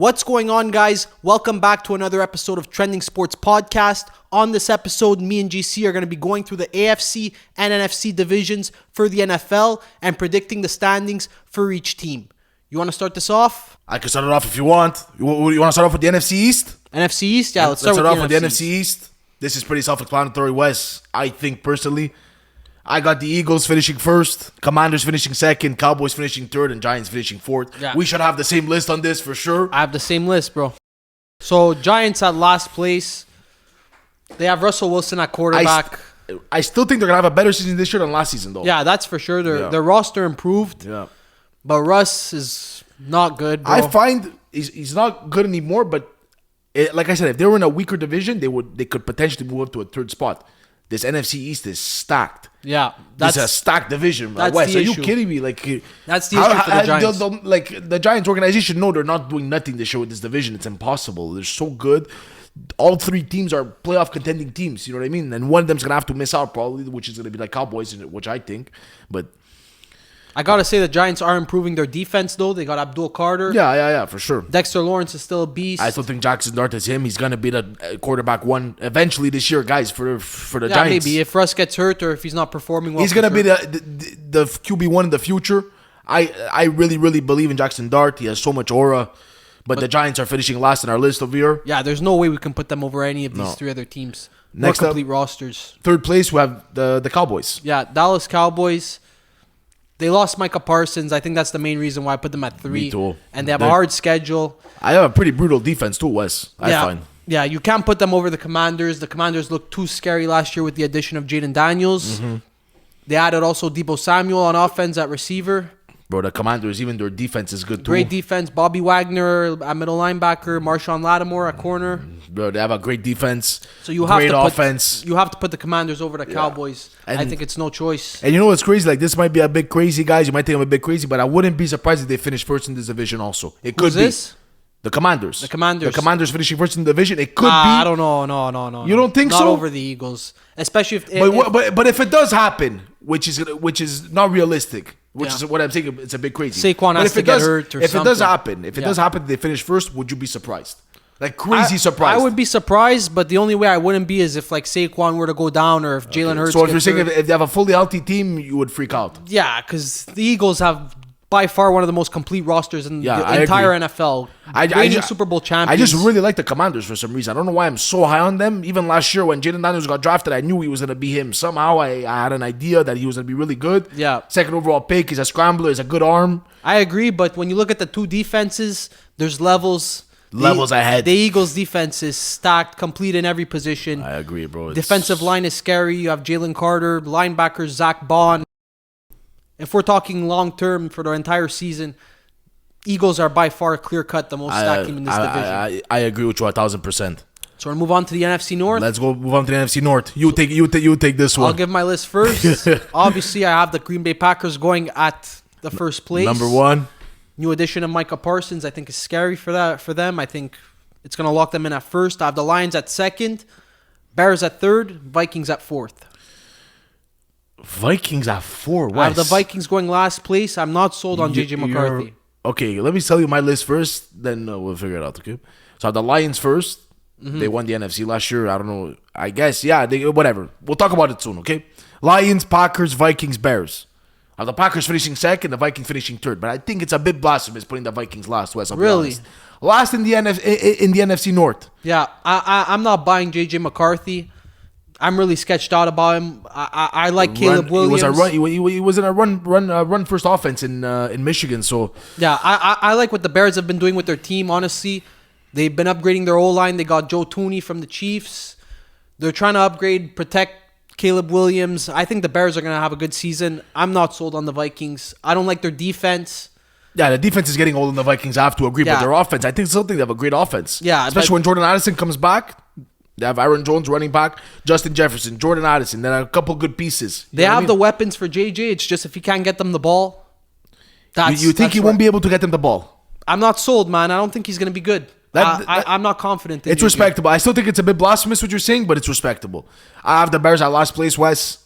What's going on, guys? Welcome back to another episode of Trending Sports Podcast. On this episode, me and GC are going to be going through the AFC and NFC divisions for the NFL and predicting the standings for each team. You want to start this off? I can start it off if you want. You want to start off with the NFC East? NFC East? Yeah, let's start off with the NFC East. This is pretty self-explanatory, Wes. I think personally, I got the Eagles finishing first, Commanders finishing second, Cowboys finishing third, and Giants finishing fourth. Yeah. We should have the same list on this for sure. I have the same list, bro. So, Giants at last place. They have Russell Wilson at quarterback. I still think they're going to have a better season this year than last season, though. Yeah, that's for sure. Their roster improved. Yeah. But Russ is not good, bro. I find he's not good anymore, but like I said, if they were in a weaker division, they could potentially move up to a third spot. This NFC East is stacked. Yeah, that's a stacked division. That's West, the are you issue. kidding me? That's the issue for the Giants. The Giants organization know they're not doing nothing this year with this division. It's impossible. They're so good. All three teams are playoff contending teams. You know what I mean? And one of them's gonna have to miss out probably, which is gonna be like Cowboys, which I think. But I gotta say the Giants are improving their defense though. They got Abdul Carter. yeah, for sure. Dexter Lawrence is still a beast. I still think Jackson Dart is him. He's gonna be the quarterback one eventually this year, guys, for the Giants. Maybe if Russ gets hurt or if he's not performing well. He's gonna be the QB one in the future. I really believe in Jackson Dart. He has so much aura. But the Giants are finishing last in our list over here. Yeah, there's no way we can put them over any of these three other teams. Next complete up, rosters. Third place, we have the Cowboys. Yeah, Dallas Cowboys. They lost Micah Parsons. I think that's the main reason why I put them at 3. Me too. And they have a hard schedule. I have a pretty brutal defense too, Wes. I find. Yeah, you can't put them over the Commanders. The Commanders looked too scary last year with the addition of Jaden Daniels. Mm-hmm. They added also Deebo Samuel on offense at receiver. Bro, the Commanders, even their defense is good too. Great defense. Bobby Wagner at middle linebacker. Marshawn Lattimore at corner. Bro, they have a great defense. So you have great to offense. You have to put the Commanders over the Cowboys. And I think it's no choice. And you know what's crazy? Like, this might be a bit crazy, guys. You might think I'm a bit crazy, but I wouldn't be surprised if they finish first in this division also. It could Who's be. this? The Commanders. The Commanders. The Commanders finishing first in the division. It could be. I don't know. No. You don't think Not so? Not over the Eagles. Especially if... But if it does happen, which is not realistic, which is what I'm saying, it's a bit crazy. Saquon has to get hurt or if something. If it does happen, they finish first, would you be surprised? Like crazy surprised. I would be surprised, but the only way I wouldn't be is if like Saquon were to go down or if Jalen Hurts. So if you're gets saying hurt. if they have a fully healthy team, you would freak out. Yeah, because the Eagles have by far one of the most complete rosters in the entire NFL. Reigning Super Bowl champions. I just really like the Commanders for some reason. I don't know why I'm so high on them. Even last year when Jaden Daniels got drafted, I knew he was going to be him. Somehow I had an idea that he was going to be really good. Yeah. Second overall pick. He's a scrambler. He's a good arm. I agree, but when you look at the two defenses, there's levels. Levels ahead. The Eagles' defense is stacked, complete in every position. I agree, bro. Defensive line is scary. You have Jalen Carter, linebackers Zach Bond. If we're talking long term for the entire season, Eagles are by far clear cut the most stacked team in this division. I agree with you 1,000%. So we'll move on to the NFC North. Let's go move on to the NFC North. You take this one. I'll give my list first. Obviously, I have the Green Bay Packers going at the first place. Number 1. New addition of Micah Parsons, I think, is scary for them. I think it's going to lock them in at first. I have the Lions at second, Bears at third, Vikings at fourth. Vikings at 4. West. I have the Vikings going last place. I'm not sold on JJ McCarthy. Okay, let me tell you my list first, then we'll figure it out, okay? So I have the Lions first. Mm-hmm. They won the NFC last year. I don't know. I guess, whatever. We'll talk about it soon, okay? Lions, Packers, Vikings, Bears. I have the Packers finishing second, the Vikings finishing third. But I think it's a bit blasphemous putting the Vikings last, West. Really? Last in the NFC North. Yeah, I'm not buying JJ McCarthy. I'm really sketched out about him. I like Caleb Williams. He was in a run first offense in Michigan. So yeah, I like what the Bears have been doing with their team. Honestly, they've been upgrading their O-line. They got Joe Thuney from the Chiefs. They're trying to protect Caleb Williams. I think the Bears are going to have a good season. I'm not sold on the Vikings. I don't like their defense. Yeah, the defense is getting old, and the Vikings have to agree. But their offense, I think they have a great offense. Yeah, especially when Jordan Addison comes back. They have Aaron Jones running back, Justin Jefferson, Jordan Addison. Then a couple good pieces. They have the weapons for JJ. It's just if he can't get them the ball. You think he won't be able to get them the ball? I'm not sold, man. I don't think he's going to be good. I'm not confident. It's respectable. I still think it's a bit blasphemous what you're saying, but it's respectable. I have the Bears at last place, Wes.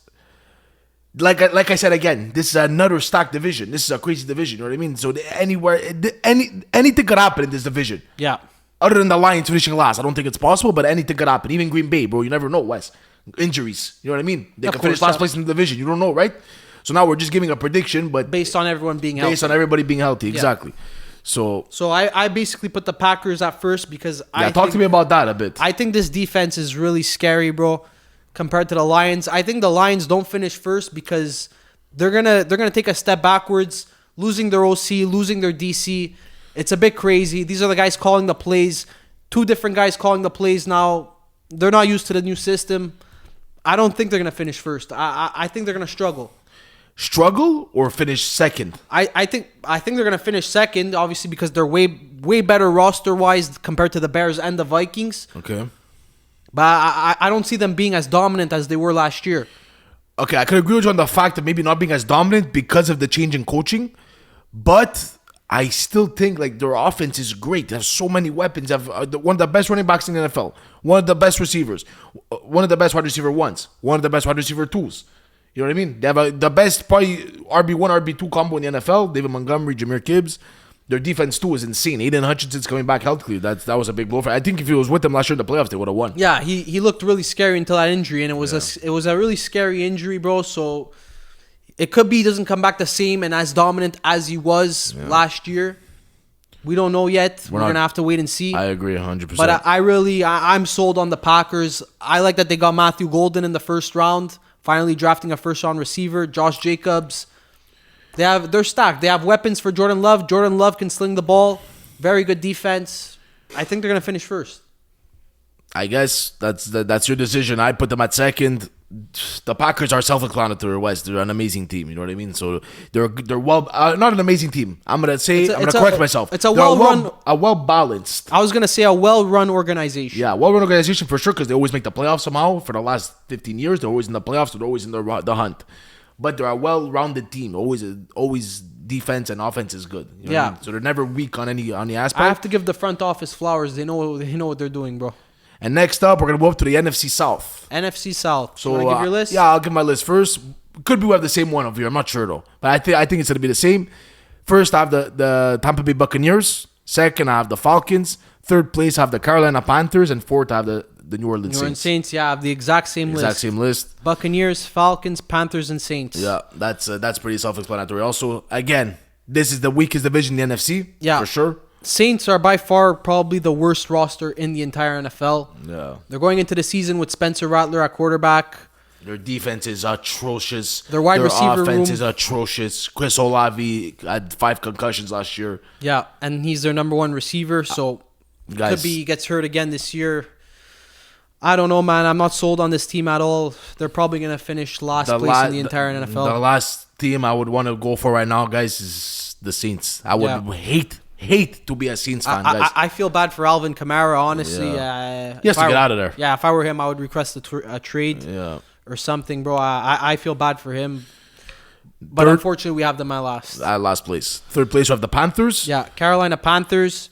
like I said again, this is another stacked division. This is a crazy division. You know what I mean? So anything could happen in this division. Yeah. Other than the Lions finishing last, I don't think it's possible, but anything could happen. Even Green Bay, bro, you never know, Wes. Injuries, you know what I mean? They Of could finish course, last place in the division. You don't know, right? So now we're just giving a prediction, but Based on everyone being healthy. based on everybody being healthy, exactly. So So I basically put the Packers at first because talk to me about that a bit. I think this defense is really scary, bro, compared to the Lions. I think the Lions don't finish first because they're gonna take a step backwards, losing their OC, losing their DC. It's a bit crazy. These are the guys calling the plays. Two different guys calling the plays now. They're not used to the new system. I don't think they're gonna finish first. I think they're gonna struggle. Struggle or finish second? I think they're gonna finish second, obviously because they're way better roster wise compared to the Bears and the Vikings. Okay. But I don't see them being as dominant as they were last year. Okay, I could agree with you on the fact of maybe not being as dominant because of the change in coaching, but I still think like their offense is great. They have so many weapons. They have one of the best running backs in the NFL, one of the best receivers, one of the best wide receiver ones, one of the best wide receiver twos. You know what I mean? They have the best probably RB1, RB2 combo in the NFL. David Montgomery, Jameer Gibbs. Their defense too is insane. Aiden Hutchinson's coming back healthily. That was a big blow for. I think if he was with them last year in the playoffs, they would have won. Yeah, he looked really scary until that injury, and it was a really scary injury, bro. So it could be he doesn't come back the same and as dominant as he was last year. We don't know yet. We're gonna have to wait and see. I agree 100%. But I'm sold on the Packers. I like that they got Matthew Golden in the first round. Finally drafting a first round receiver, Josh Jacobs. They're stacked. They have weapons for Jordan Love. Jordan Love can sling the ball. Very good defense. I think they're gonna finish first. I guess that's your decision. I put them at second. The Packers are self-explanatory, West. They're an amazing team. You know what I mean? So they're well, not an amazing team. I'm gonna correct myself. It's a well-run, a well-balanced. I was gonna say a well-run organization. Yeah, well-run organization for sure because they always make the playoffs somehow. For the last 15 years, they're always in the playoffs. They're always in the hunt. But they're a well-rounded team. Always defense and offense is good. You know what I mean? So they're never weak on any aspect. I have to give the front office flowers. They know what they're doing, bro. And next up, we're gonna move up to the NFC South. NFC South. So you wanna give your list? Yeah, I'll give my list first. Could be we have the same one over here. I'm not sure though, but I think it's gonna be the same. First, I have the Tampa Bay Buccaneers. Second, I have the Falcons. Third place, I have the Carolina Panthers, and fourth, I have the New Orleans Saints. Yeah, I have the exact same list. Buccaneers, Falcons, Panthers, and Saints. Yeah, that's pretty self-explanatory. Also, again, this is the weakest division in the NFC. Yeah, for sure. Saints are by far probably the worst roster in the entire NFL. Yeah. They're going into the season with Spencer Rattler at quarterback. Their defense is atrocious. Their wide receiver offense room is atrocious. Chris Olave had 5 concussions last year. Yeah, and he's their number one receiver, so guys, could be he gets hurt again this year. I don't know, man. I'm not sold on this team at all. They're probably going to finish last place in the entire NFL. The last team I would want to go for right now, guys, is the Saints. I would hate to be a Saints fan, guys. I feel bad for Alvin Kamara, honestly. He has to get out of there. Yeah, if I were him, I would request a trade or something, bro. I feel bad for him. But unfortunately, we have them at last. At last place. Third place, we have the Panthers. Yeah, Carolina Panthers.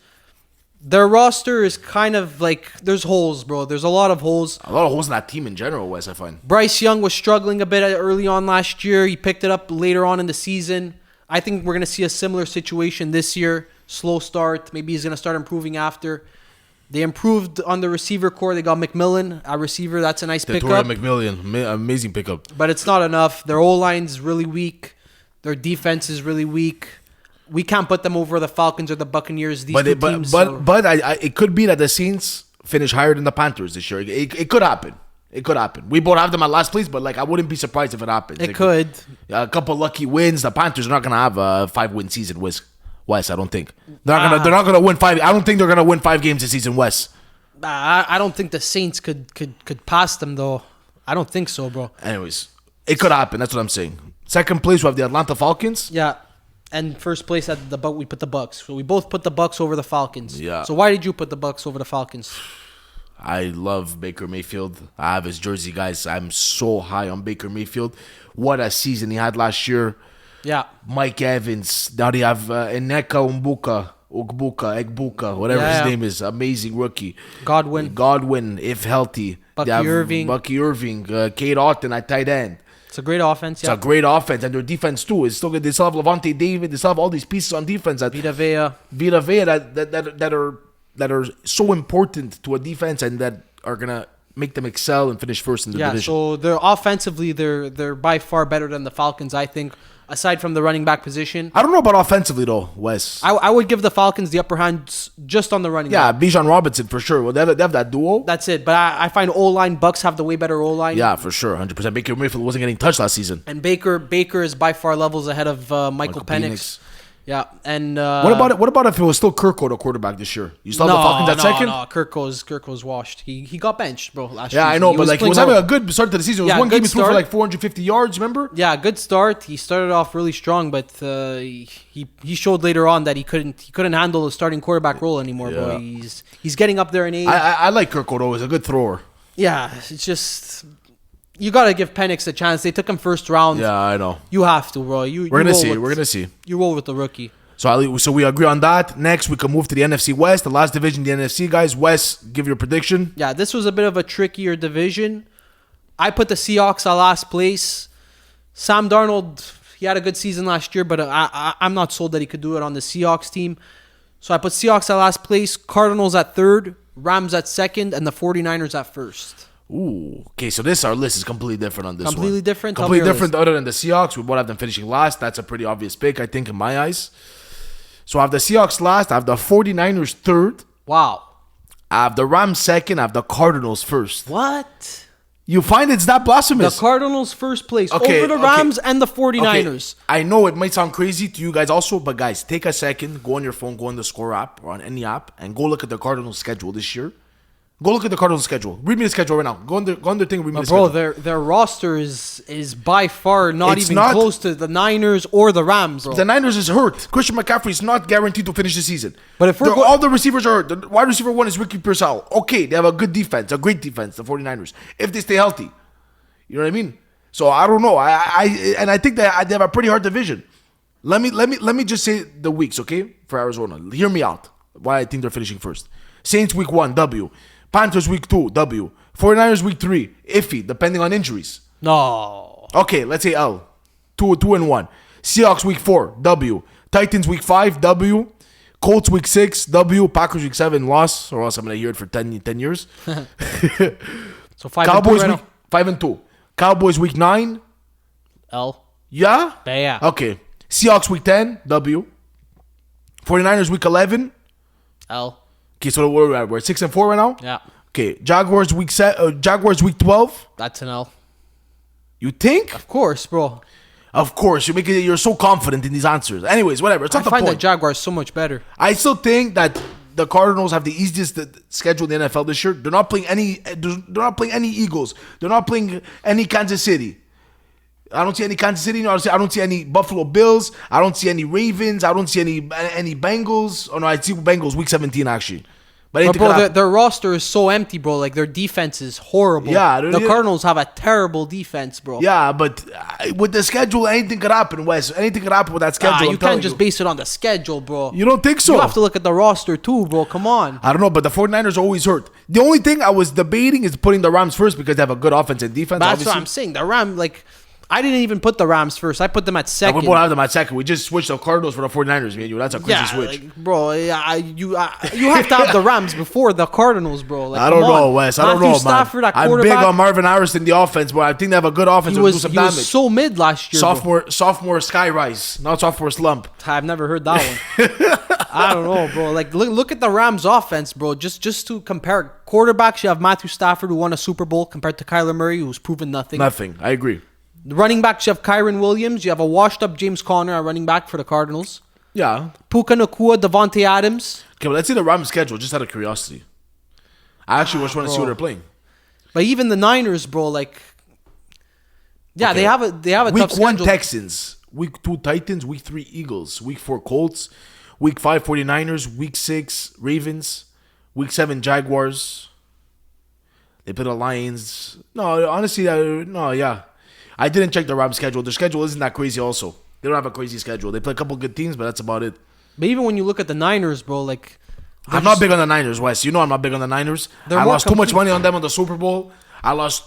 Their roster is kind of like, there's holes, bro. There's a lot of holes. A lot of holes in that team in general, Wes, I find. Bryce Young was struggling a bit early on last year. He picked it up later on in the season. I think we're going to see a similar situation this year. Slow start. Maybe he's going to start improving after. They improved on the receiver core. They got McMillan, a receiver. That's a nice pickup. McMillan, amazing pickup. But it's not enough. Their O-line's really weak. Their defense is really weak. We can't put them over the Falcons or the Buccaneers. These two teams. It could be that the Saints finish higher than the Panthers this year. It could happen. It could happen. We both have them at last place, but I wouldn't be surprised if it happens. It could. A couple lucky wins. The Panthers are not gonna have a 5-win season, Wes. I don't think they're not gonna win 5. I don't think they're gonna win 5 games this season, Wes. I don't think the Saints could pass them though. I don't think so, bro. Anyways, it could happen. That's what I'm saying. Second place, we have the Atlanta Falcons. Yeah. And first place at we put the Bucks. So we both put the Bucks over the Falcons. Yeah. So why did you put the Bucks over the Falcons? I love Baker Mayfield. I have his jersey, guys. I'm so high on Baker Mayfield. What a season he had last year. Yeah. Mike Evans. Now they have Eneka Egbuka, whatever his name is. Amazing rookie. Godwin, if healthy. Bucky Irving. Kate Otten at tight end. It's a great offense. It's Yeah. a great offense, and their defense too is still good. They still have Levante David. They still have all these pieces on defense that Vita Vea. that are so important to a defense and that are gonna make them excel and finish first in the Yeah. division. So they're offensively, they're by far better than the Falcons, I think. Aside from the running back position, I don't know about offensively though, Wes. I would give the Falcons the upper hand just on the running Yeah, back. Bijan Robinson for sure. Well, they have that duo. That's it. But I find O-line, Bucks have the way better O-line. Yeah, for sure, 100%. Baker Mayfield wasn't getting touched last season. And Baker is by far levels ahead of Michael Penix. Yeah. And What about if it was still Kirko the quarterback this year? You still have the Falcons at second? No, Kirko's washed. He got benched, bro, last Yeah, season. I know, but like he was playing having well. a good start to the season. It was Yeah, one game good he threw for start. like 450 yards. Remember? Yeah, good start. He started off really strong, but he showed later on that he couldn't handle the starting quarterback role anymore, bro. Yeah. He's getting up there in age. I like Kirko though. He's a good thrower. Yeah, it's just you gotta give Penix a chance. They took him first round. Yeah, I know. You have to, bro. We're gonna see. You roll with the rookie. So we agree on that. Next, we can move to the NFC West, the last division, the NFC guys. Wes, give your prediction. Yeah, this was a bit of a trickier division. I put the Seahawks at last place. Sam Darnold, he had a good season last year, but I'm not sold that he could do it on the Seahawks team. So I put Seahawks at last place, Cardinals at third, Rams at second, and the 49ers at first. Ooh, okay. So our list is completely different on this one. Completely different? Tell me Completely your different. Other than the Seahawks, we both have them finishing last. That's a pretty obvious pick, I think, in my eyes. So I have the Seahawks last. I have the 49ers third. Wow. I have the Rams second. I have the Cardinals first. What? You find it's not The blasphemous. Cardinals first place Okay, over the okay. Rams and the Okay, 49ers. I know it might sound crazy to you guys also, but guys, take a second, go on your phone, go on the Score app or on any app, and go look at the Cardinals schedule this year. Go look at the Cardinals schedule. Read me the schedule right now. Go on their thing. Read me the Bro, schedule. their roster is by far not It's even not- close to the Niners or the Rams, bro. The Niners is hurt. Christian McCaffrey is not guaranteed to finish the season. But if we're They're- go- all the receivers are hurt. The wide receiver one is Ricky Pearsall. Okay, they have a good defense, a great defense, the 49ers. If they stay healthy. You know what I mean? So I don't know. I think that they have a pretty hard division. Let me just say the weeks, okay? For Arizona. Hear me out. Why I think they're finishing first. Saints week 1, W. Panthers week 2, W. 49ers week 3, iffy, depending on injuries. No. Okay, let's say L. 2-1. Seahawks week 4, W. Titans week 5, W. Colts week 6, W. Packers week 7, loss, or else I'm gonna hear it for 10 years. So 5 Cowboys and 2 week right 5-2. Cowboys week 9, now. L. yeah. Yeah. Okay. Seahawks week 10, W. 49ers week 11. L. Okay, so we're 6-4 right now. Yeah. Okay, Jaguars week 12. That's an L. You think? Of course, bro. Of course, you're so confident in these answers. Anyways, whatever. It's I not the find the point. Jaguars so much better. I still think that the Cardinals have the easiest schedule in the NFL this year. They're not playing any. They're not playing any Eagles. They're not playing any Kansas City. I don't see any Kansas City. I don't see any Buffalo Bills. I don't see any Ravens. I don't see any Bengals. Oh no, I see Bengals week 17 actually. But But bro, their roster is so empty, bro. Like their defense is horrible. Yeah, the Cardinals have a terrible defense, bro. yeah, but with the schedule, anything could happen, Wes. Anything could happen with that schedule. You I'm telling can't just base it on the schedule, bro. You don't think so? You have to look at the roster too, bro. Come on. I don't know, but the 49ers are always hurt. The only thing I was debating is putting the Rams first because they have a good offense and defense. That's obviously. what I'm saying. The Rams, like, I didn't even put the Rams first. I put them at And second. we both have them at second. We just switched the Cardinals for the 49ers, man. That's a crazy Yeah, switch. like, bro. You have to have the Rams before the Cardinals, bro. Like, I don't come know, on. Wes. I don't Matthew know, Stafford man. at I'm big quarterback. on Marvin Harrison, the offense, but I think they have a good offense. He Will do was some he damage. was so mid last year. Bro. Sophomore sky rise, not sophomore slump. I've never heard that one. I don't know, bro. Like, look at the Rams' offense, bro. Just to compare quarterbacks, you have Matthew Stafford, who won a Super Bowl, compared to Kyler Murray, who's proven nothing. Nothing. I agree. The running backs, you have Kyron Williams. You have a washed-up James Conner at running back for the Cardinals. Yeah. Puka Nacua, Devontae Adams. Okay, but let's see the Rams schedule, just out of curiosity. I actually just want to see what they're playing. But even the Niners, bro, like, yeah, Okay. they have a Week tough 1 schedule. Texans, Week 2 Titans, Week 3 Eagles, Week 4 Colts, Week 5 49ers, Week 6 Ravens, Week 7 Jaguars. They play the Lions. No, honestly, yeah. I didn't check the Rams schedule. Their schedule isn't that crazy also. They don't have a crazy schedule. They play a couple good teams, but that's about it. But even when you look at the Niners, bro, like, they're I'm not just- big on the Niners, Wes. You know I'm not big on the Niners. They're I more lost too much complete. money on them on the Super Bowl. I lost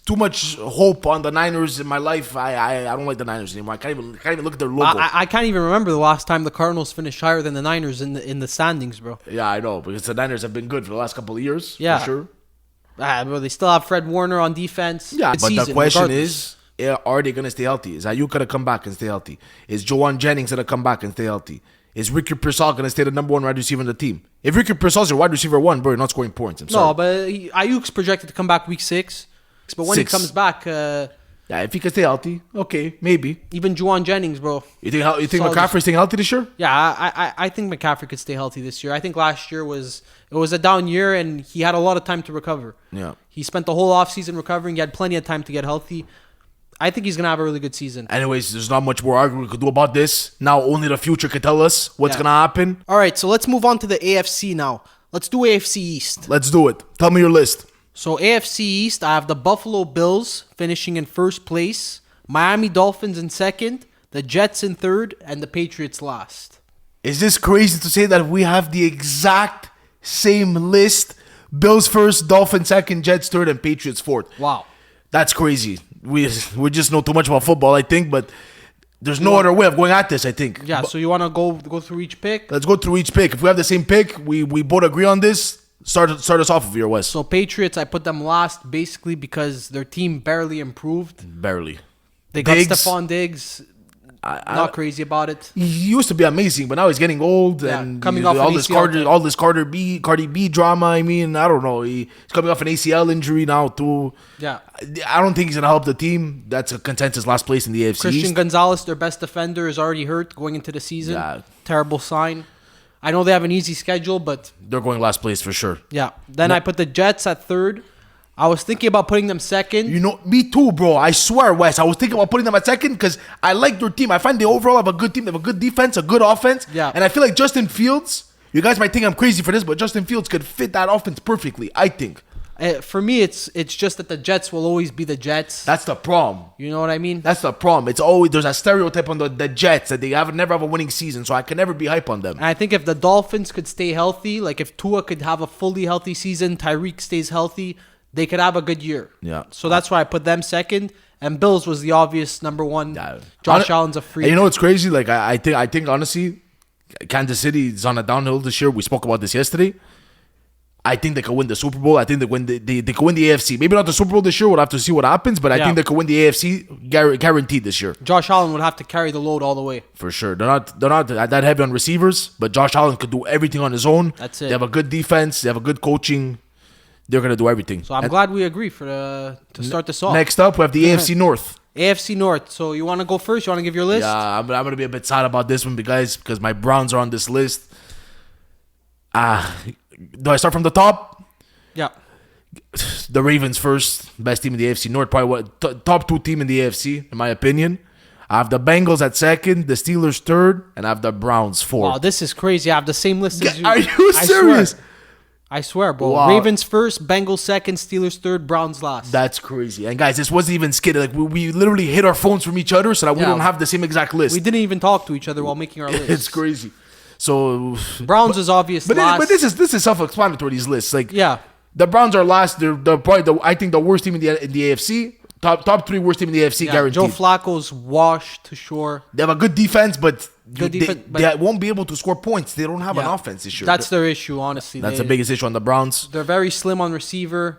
too much hope on the Niners in my life. I don't like the Niners anymore. I can't even look at their logo. I can't even remember the last time the Cardinals finished higher than the Niners in the standings, bro. Yeah, I know, because the Niners have been good for the last couple of years. Yeah. For sure. Bro, they still have Fred Warner on defense. Yeah, Good but the season, question regardless. is, are they going to stay healthy? Is Ayuk going to come back and stay healthy? Is Joanne Jennings going to come back and stay healthy? Is Ricky Pearsall going to stay the number one wide receiver in the team? If Ricky Pearsall's your wide receiver one, bro, you're not scoring points. I'm sorry. No, but Ayuk's projected to come back week 6. But when 6. he comes back, Yeah, if he can stay healthy, okay, maybe. even Juwan Jennings, bro. You think Solid. McCaffrey's staying healthy this year? Yeah, I think McCaffrey could stay healthy this year. I think last year was a down year, and he had a lot of time to recover. Yeah. He spent the whole offseason recovering. He had plenty of time to get healthy. I think he's going to have a really good season. Anyways, there's not much more argument we could do about this. Now only the future can tell us what's Yeah. going to happen. All right, so let's move on to the AFC now. Let's do AFC East. Let's do it. Tell me your list. So AFC East, I have the Buffalo Bills finishing in first place, Miami Dolphins in second, the Jets in third, and the Patriots last. Is this crazy to say that we have the exact same list? Bills first, Dolphins second, Jets third, and Patriots fourth. Wow. That's crazy. We just know too much about football, I think, but there's no other way of going at this, I think. Yeah, so you want to go through each pick? Let's go through each pick. If we have the same pick, we both agree on this. Start us off of your West. So Patriots, I put them last basically because their team barely improved. Barely. They got Diggs, Stephon Diggs. Not crazy about it. He used to be amazing, but now he's getting old Yeah, and coming off all an this ACL Cardi B drama. I mean, I don't know. He's coming off an ACL injury now too. Yeah. I don't think he's gonna help the team. That's a consensus last place in the AFC Christian East. Gonzalez, their best defender, is already hurt going into the season. Yeah. Terrible sign. I know they have an easy schedule, but They're going last place for sure. yeah. Then I put the Jets at third. I was thinking about putting them second. You know, me too, bro. I swear, Wes. I was thinking about putting them at second because I like their team. I find they overall have a good team. They have a good defense, a good offense. Yeah. And I feel like Justin Fields, you guys might think I'm crazy for this, but Justin Fields could fit that offense perfectly, I think. For me, it's just that the Jets will always be the Jets. That's the problem. You know what I mean? That's the problem. It's always, there's a stereotype on the Jets that they never have a winning season, so I can never be hype on them. And I think if the Dolphins could stay healthy, like if Tua could have a fully healthy season, Tyreek stays healthy, they could have a good year. Yeah. So that's why I put them second. And Bills was the obvious number one. Yeah. Josh Allen's a freak. And you know what's crazy? Like I think honestly, Kansas City is on a downhill this year. We spoke about this yesterday. I think they could win the Super Bowl. I think they win they could win the AFC. Maybe not the Super Bowl this year. We'll have to see what happens. But I Yeah. think they could win the AFC guaranteed this year Josh Allen would have to carry the load all the way. for sure. They're not that heavy on receivers, but Josh Allen could do everything on his own. That's it. They have a good defense. They have a good coaching. They're gonna do everything. So I'm glad we agree to start this off. Next up, we have the AFC North. AFC North. So you want to go first? You want to give your list? Yeah, I'm gonna be a bit sad about this one, guys, because my Browns are on this list. Do I start from the top? Yeah. The Ravens first, best team in the AFC North, probably top 2 team in the AFC, in my opinion. I have the Bengals at second, the Steelers third, and I have the Browns fourth. Wow, this is crazy. I have the same list as you. Are you I serious? I swear, bro. Wow. Ravens first, Bengals second, Steelers third, Browns last. That's crazy. And guys, this wasn't even skitty. Like we literally hit our phones from each other so that we Yeah. don't have the same exact list. We didn't even talk to each other while making our list. It's crazy. So, Browns is obvious but last. this is self-explanatory. These lists, like Yeah. the Browns are last. They're probably I think the worst team in the AFC. Top 3 worst team in the AFC Yeah, guaranteed. Joe Flacco's washed to shore. They have a good defense, but Good defense, but- they won't be able to score points. They don't have an Yeah. offense this year. That's their issue, honestly. That's the biggest issue on the Browns. They're very slim on receiver.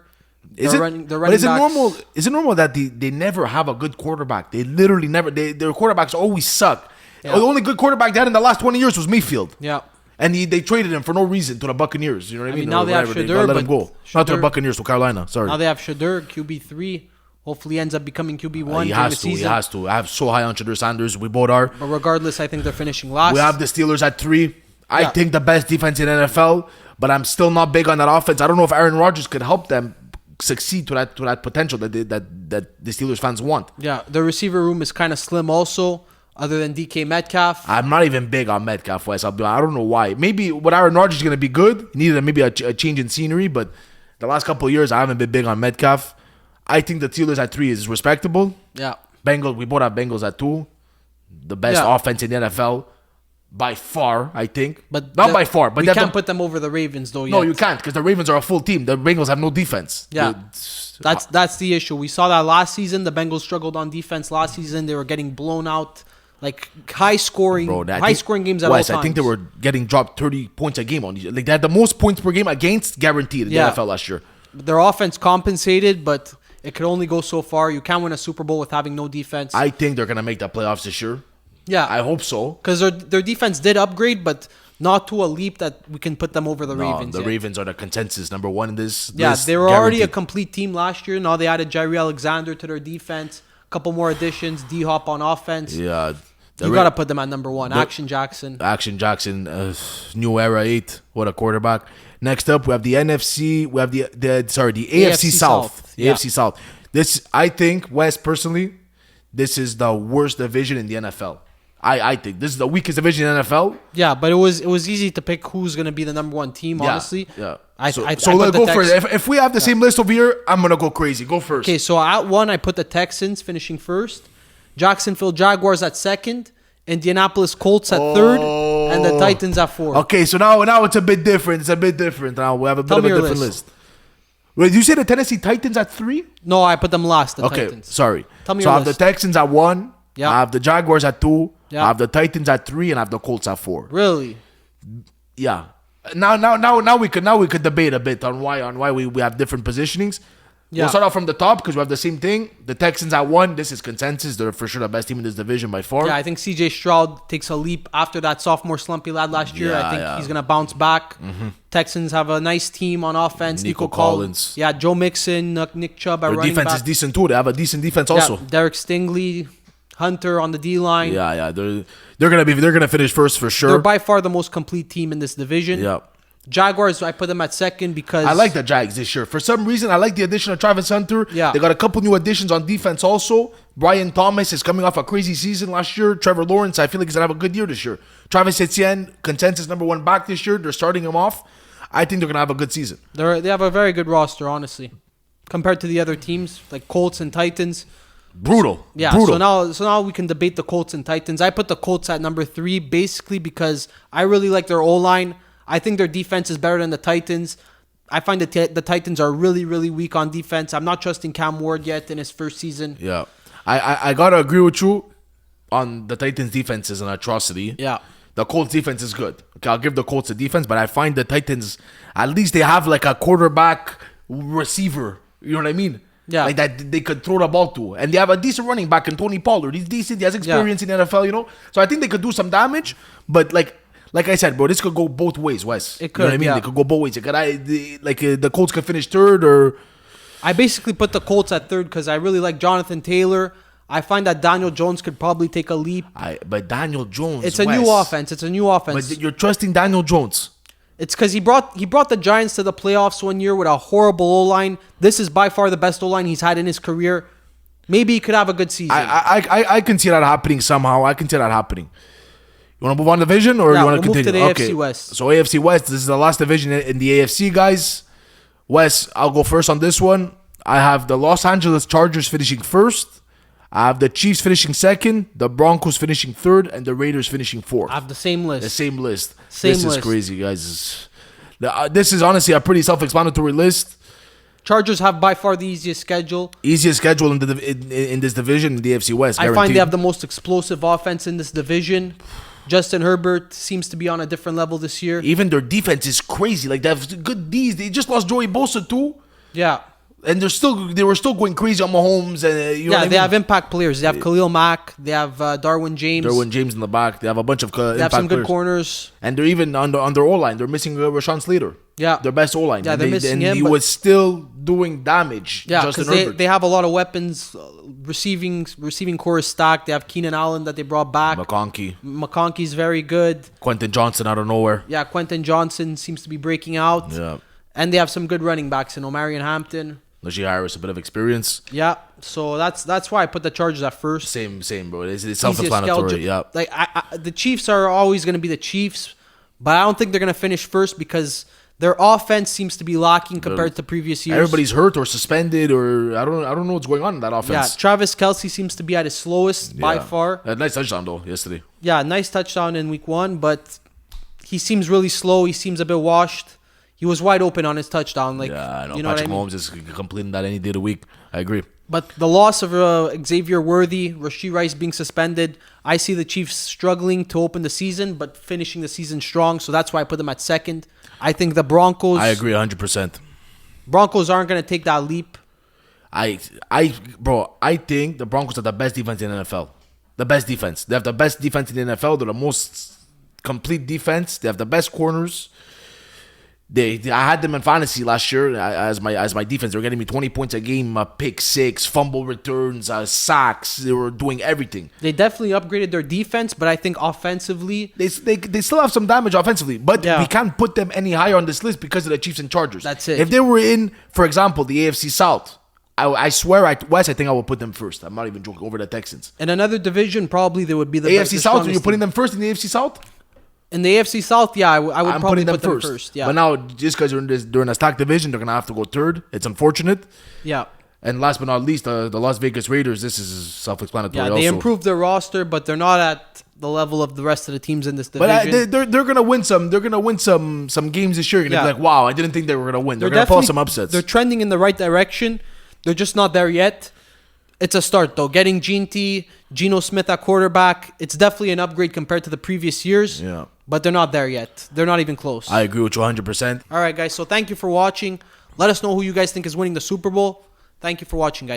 Is They're it? running, they're But running is it backs. normal? Is it normal that they never have a good quarterback? They literally never. Their quarterbacks always suck. Yeah. The only good quarterback they had in the last 20 years was Mayfield. Yeah. And they traded him for no reason to the Buccaneers. You know what I mean? mean, now Or they have whatever. Shedeur, let but him go. Not to the Shedeur- Buccaneers, to Carolina. Sorry. Now they have Shadur, QB3. Hopefully ends up becoming QB1 he during has the to. He season. has to. I have so high on Shadur Sanders. We both are. But regardless, I think they're finishing last. We have the Steelers at 3. I Yeah. think the best defense in NFL, but I'm still not big on that offense. I don't know if Aaron Rodgers could help them succeed to that potential that the Steelers fans want. Yeah, the receiver room is kind of slim also, other than DK Metcalf. I'm not even big on Metcalf West. I don't know why. Maybe with Aaron Rodgers is going to be good. He needed maybe a change in scenery, but the last couple of years I haven't been big on Metcalf. I think the Steelers at 3 is respectable. Yeah. Bengals, we both have Bengals at 2. The best Yeah. offense in the NFL. by far, I think. But Not by far, but we they have can't the- put them over the Ravens though. No, yet. you can't because the Ravens are a full team. The Bengals have no defense. Yeah. It's- That's the issue. We saw that last season. The Bengals struggled on defense last season. They were getting blown out, like high scoring games at Wes, all times. I think they were getting dropped 30 points a game on these. Like they had the most points per game against guaranteed in Yeah. the NFL last year. Their offense compensated, but it could only go so far. You can't win a Super Bowl with having no defense. I think they're gonna make the playoffs this year. yeah, I hope so. because their defense did upgrade, but not to a leap that we can put them over the Ravens. The yet. Ravens are the consensus number one in this. Yeah, list, they were already a guaranteed. complete team last year. Now they added Jair Alexander to their defense. A couple more additions. D Hop on offense. Yeah, You gotta put them at number one. Action Jackson. Action Jackson, new era 8. What a quarterback. Next up, we have the NFC. We have the AFC South. The Yeah. AFC South. This, I think, West personally, this is the worst division in the NFL. I think this is the weakest division in the NFL. Yeah, but it was easy to pick who's gonna be the number one team. Honestly, Yeah. I So put let's the go first. Tex- If we have the same list over here, I'm gonna go crazy. Go first. Okay, so at one, I put the Texans finishing first, Jacksonville Jaguars at second, Indianapolis Colts at third, and the Titans at fourth. Okay, so now it's a bit different. It's a bit different. Now we have a bit Tell of me a your different list. list. Wait, you say the Tennessee Titans at 3? No, I put them last. The Okay, Titans. sorry. Tell me so your I have list. the Texans at 1. Yeah. I have the Jaguars at 2. Yeah. I have the Titans at 3, and I have the Colts at 4. Really? Yeah. Now we could debate a bit on why we have different positionings. Yeah. We'll start off from the top because we have the same thing. The Texans at 1. This is consensus. They're for sure the best team in this division by far. Yeah, I think CJ Stroud takes a leap after that sophomore slump he had last year. I think Yeah. he's gonna bounce back. Texans have a nice team on offense. Nico Collins. Collins. Yeah, Joe Mixon, Nick Chubb at Their running defense back. is decent too. They have a decent defense also. Yeah, Derek Stingley, Hunter on the D line. Yeah. They're gonna finish first for They're sure. by far the most complete team in this division. Yeah. Jaguars, I put them at second because I like the Jags this year. For some reason, I like the addition of Travis Hunter. Yeah. They got a couple new additions on defense also. Brian Thomas is coming off a crazy season last year. Trevor Lawrence, I feel like he's going to have a good year this year. Travis Etienne, consensus number 1 back this year. They're starting him off. I think they're going to have a good season. they have a very good roster, honestly, compared to the other teams like Colts and Titans. Brutal. Yeah, Brutal. so now we can debate the Colts and Titans. I put the Colts at number 3 basically because I really like their O-line. I think their defense is better than the Titans. I find that the Titans are really, really weak on defense. I'm not trusting Cam Ward yet in his first season. Yeah. I got to agree with you on the Titans defense is an atrocity. Yeah. The Colts defense is good. Okay, I'll give the Colts a defense, but I find the Titans, at least they have like a quarterback receiver. You know what I mean? Yeah. Like that they could throw the ball to. And they have a decent running back in Tony Pollard. He's decent. He has experience in the NFL, you know? So I think they could do some damage. But like I said, bro, this could go both ways, Wes. It You know what I could, mean? yeah. They could go both ways. The Colts could finish third or... I basically put the Colts at third because I really like Jonathan Taylor. I find that Daniel Jones could probably take a leap. But Daniel Jones, It's a Wes. new offense. It's a new offense. But you're trusting Daniel Jones. It's because he brought the Giants to the playoffs one year with a horrible O-line. This is by far the best O-line he's had in his career. Maybe he could have a good season. I can see that happening somehow. I can see that happening. You want to move on to division or Yeah, you want to we'll move continue? to the AFC West. So AFC West, this is the last division in the AFC, guys. West, I'll go first on this one. I have the Los Angeles Chargers finishing first. I have the Chiefs finishing second, the Broncos finishing third, and the Raiders finishing fourth. I have the same list. The same list. Same this is list. crazy, guys. This is honestly a pretty self-explanatory list. Chargers have by far the easiest schedule. Easiest schedule in this division in the AFC West. I find guaranteed. they have the most explosive offense in this division. Justin Herbert seems to be on a different level this year. Even their defense is crazy. Like they have good D's. They just lost Joey Bosa too, Yeah. and they were still going crazy on Mahomes. And you know Yeah, what I they mean? have impact players. They have Khalil Mack. They have Darwin James. Derwin James in the back. They have a bunch of they have impact some good players. corners. And they're even on their O line. They're missing Rashawn Slater. Yeah. Their best O line. Yeah, they're missing and him, he but- was still doing damage. Yeah, Justin because Herbert. they have a lot of weapons. Receiving core is stacked. They have Keenan Allen that they brought back. McConkey, McConkey's very good. Quentin Johnson out of nowhere. Yeah, Quentin Johnson seems to be breaking out. Yeah, And they have some good running backs in Omarion Hampton. Najee Harris, a bit of experience. Yeah, so that's why I put the Chargers at first. Same, bro. It's Easiest self-explanatory. schedule. Yeah. Like the Chiefs are always going to be the Chiefs, but I don't think they're going to finish first because Their offense seems to be lacking compared to previous years. Everybody's hurt or suspended, or I don't know what's going on in that Yeah, offense. Travis Kelce seems to be at his slowest by far. A nice touchdown though yesterday. Yeah, nice touchdown in week 1, but he seems really slow. He seems a bit washed. He was wide open on his touchdown. Like, Yeah, I know. you know Patrick what I mean? Mahomes is completing that any day of the week. I agree. But the loss of Xavier Worthy, Rashee Rice being suspended, I see the Chiefs struggling to open the season, but finishing the season strong. So that's why I put them at second. I think the Broncos. I agree 100%. Broncos aren't going to take that leap. I think the Broncos are the best defense in the NFL. The best defense. They have the best defense in the NFL. They're the most complete defense. They have the best corners. I had them in fantasy last year as my defense. They were getting me 20 points a game, pick six, fumble returns, sacks. They were doing everything. They definitely upgraded their defense, but I think offensively, They still have some damage offensively, but Yeah. we can't put them any higher on this list because of the Chiefs and Chargers. That's it. If they were in, for example, the AFC South, I swear, West, I think I would put them first. I'm not even joking, over the Texans. in another division, probably they would be the AFC the South, are you strongest putting team. them first in the AFC South? In the AFC South, yeah, I would I'm probably putting them put them first. first. Yeah, But now, just because they're in a stacked division, they're going to have to go third. It's unfortunate. yeah. And last but not least, the Las Vegas Raiders, this is self-explanatory Yeah, also. they improved their roster, but they're not at the level of the rest of the teams in this But division. they're gonna win some. They're gonna win some games this year. You're gonna Yeah. be like, wow, I didn't think they were gonna win. They're, They're gonna pull definitely- some upsets. They're trending in the right direction. They're just not there yet. It's a start, though. Getting Geno Smith at quarterback, it's definitely an upgrade compared to the previous years. Yeah. But they're not there yet. They're not even close. I agree with you 100%. All right, guys. So thank you for watching. Let us know who you guys think is winning the Super Bowl. Thank you for watching, guys.